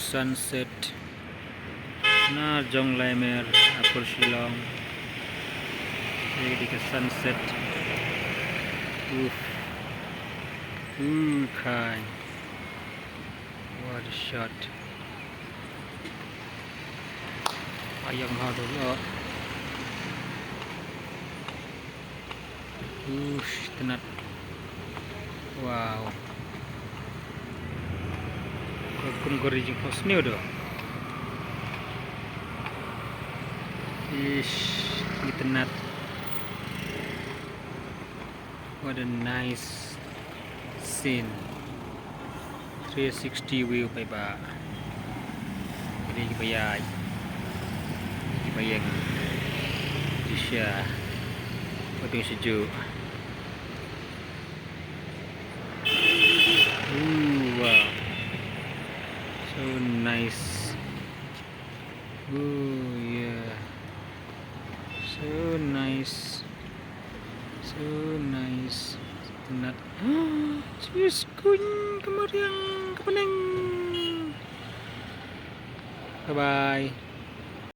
Sunset na Jong Lemer Apur Shillong. Jadi ke sunset. Kai. What a shot. Ayam hao dulu. Tenat. Wow. Kung goreng kos ni udah. Ini tenat. What a nice scene. 360 view pa ba. Ini bayay. Bayang. Di siya. Paging sejuk. Wow. So nice. Yeah. So nice. So nice. Tenat. Serius kun kemariang kepeneng. Bye bye.